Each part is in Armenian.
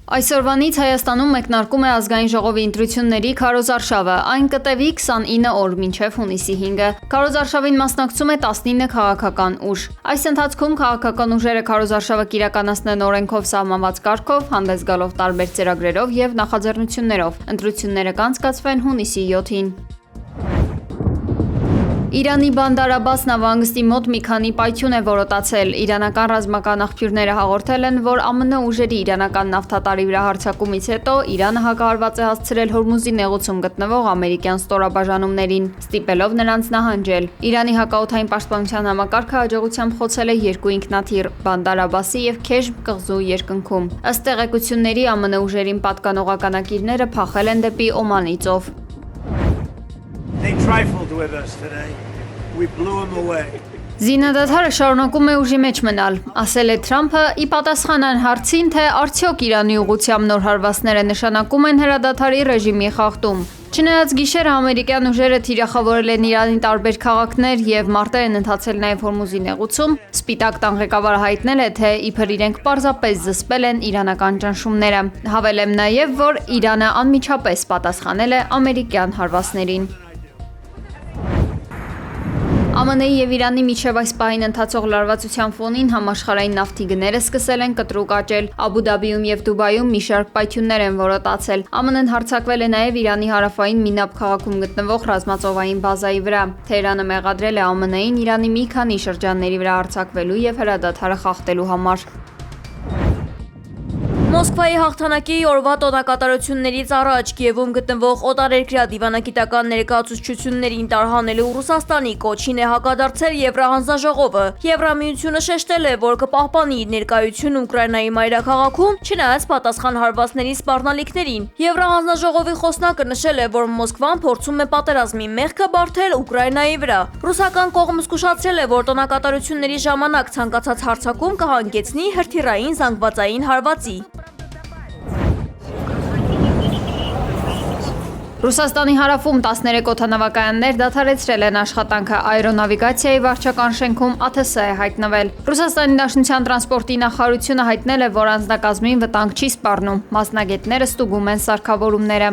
Այսօրվանից Հայաստանում մեկնարկում է ազգային ժողովի ընտրությունների քարոզարշավը, այն կտևի 29 օր մինչև հունիսի 5-ը։ Քարոզարշավին մասնակցում է 19 քաղաքական ուժ։ Այս ընթացքում քաղաքական ուժերը քարոզարշավը կիրականացնեն օրենքով սահմանված կարգով, հանդես գալով տարբեր ծրագրերով եւ նախաձեռնություններով։ Ընտրությունները կանցկացվեն հունիսի 7-ին։ Իրանի Բանդար Աբբաս նավահանգստի մոտ մի քանի պայթյուն է որոտացել։ Իրանական ռազմական աղբյուրները հաղորդել են, որ ԱՄՆ ուժերի իրանական նավթատարի վրա հարձակումից հետո Իրանը հակահարված է հասցրել Հորմուզի նեղուցում գտնվող ամերիկյան ստորաբաժանումներին, ստիպելով նրանց նահանջել։ Իրանի հակաօդային պաշտպանության համակարգը հաջողությամբ խոցել է երկու ինքնաթիռ՝ Բանդար Աբբասի եւ Քեժմ կղզու երկնքում։ Ըստ տեղեկությունների, ԱՄՆ ուժերին պատկանող ականակիրները փախել են դեպի Օմանի ծով։ They trifled with us today. We blew them away. Զինադադարը շարունակում է ուժի մեջ մնալ, ասել է Թրամփը, ի պատասխան այն հարցին, թե արդյոք Իրանի ուղղությամբ նոր հարվածները նշանակում են հրադադարի ռեժիմի խախտում։ Չնայած գիշերը ամերիկյան ուժերը թիրախավորել են Իրանի տարբեր քաղաքներ եւ մարտեր են ընթացել նաեւ Հորմուզի նեղուցում, Սպիտակ տան ղեկավարը հայտնել է, թե իբր իրենք պարզապես զսպել են իրանական ճնշումները։ Հավելեմ նաեւ, որ Իրանը անմիջապես պատասխանել է ամերիկյան հարվածներին։ ԱՄՆ-ի եւ Իրանի միջև այս պահին ընթացող լարվածության ֆոնին համաշխարհային նավթի գները սկսել են կտրուկ աճել։ Աբու Դաբիում եւ Դուբայում մի շարք պայթյուններ են որոտացել։ ԱՄՆ-ն հարձակվել է նաեւ Իրանի հարավային Մինաբ քաղաքում գտնվող ռազմածովային բազայի վրա։ Թեհրանը մեղադրել է ԱՄՆ-ին Իրանի մի քանի շրջանների վրա հարձակվելու եւ հրադադարը խախտելու համար։ Մոսկվայի հաղթանակի օրվա տոնակատարություններից առաջ Կիևում գտնվող օտարերկրյա դիվանագիտական ներկայացուցչություններին տարհանելու Ռուսաստանի կոչին է հակադարձել Եվրահանձնաժողովը։ Եվրամիությունը շեշտել է, որ կպահպանի իր ներկայությունը Ուկրաինայի մայրաքաղաքում, չնայած պատասխան հարվածների սպառնալիքներին։ Եվրահանձնաժողովի խոսնակը նշել է, որ Մոսկվան փորձում է պատերազմի մեղքը բարթել Ուկրաինայի վրա։ Ռուսական կողմը զգուշացրել է, որ տոնակատարությունների ժամանակ ցանկացած հարձակում կհանգեցնի հրթիռային զանգվածային հարվածի։ Ռուսաստանի հարավում 13 օդանավակայաններ դադարեցրել են աշխատանքը, աերոնավիգացիայի վարչական շենքում ԱԹՍ է հայտնվել։ Ռուսաստանի Դաշնության տրանսպորտի նախարարությունը հայտնել է, որ անձնակազմին վտանգ չի սպառնում, մասնագետները ստուգում են սարքավորումները։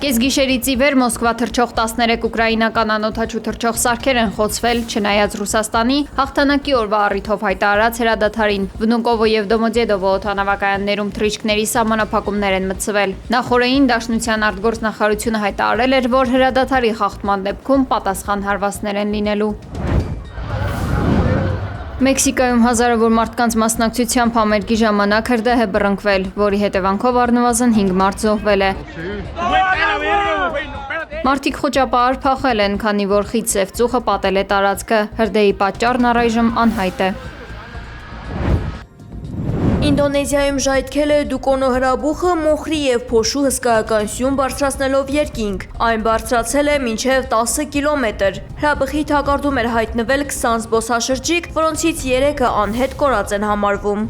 Կեսգիշերից ի վեր Մոսկվա թռչող 13 ուկրաինական անօդաչու թռչող սարքեր են խոցվել, չնայած Ռուսաստանի հաղթանակի օրվա առիթով հայտարարած հրադադարին։ Վնուկովո եւ Դոմոդեդովո օդանավակայաններում թռիչքների սահմանափակումներ են մտցվել։ Նախորդին Դաշնության արտգործնախարարությունը հայտարարել էր, որ հրադադարի խախտման դեպքում պատասխան հարվածներ են լինելու։ Մեքսիկայում հազարավոր մարդկանց մասնակցությամբ համերգի ժամանակ հրդեհ է բռնկվել, որի հետևանքով առնվազն 5 մարդ զոհվել է։ Մարդիկ խոճապահար փախել են, քանի որ խիտ սև ծուխը պատել է տարածքը։ Հրդեհի պատճառն առայժմ անհայտ է։ Ինդոնեզիայում ժայթքել է Դուկոնո հրաբուխը մոխրի եւ փոշու հսկայական սյուն բարձրացնելով երկինք։ Այն բարձրացել է մինչև 10 կիլոմետր։ Հրաբխի թակարդում էր հայտնվել 20 զբոսաշրջիկ, որոնցից 3-ը անհետ կորած են համարվում։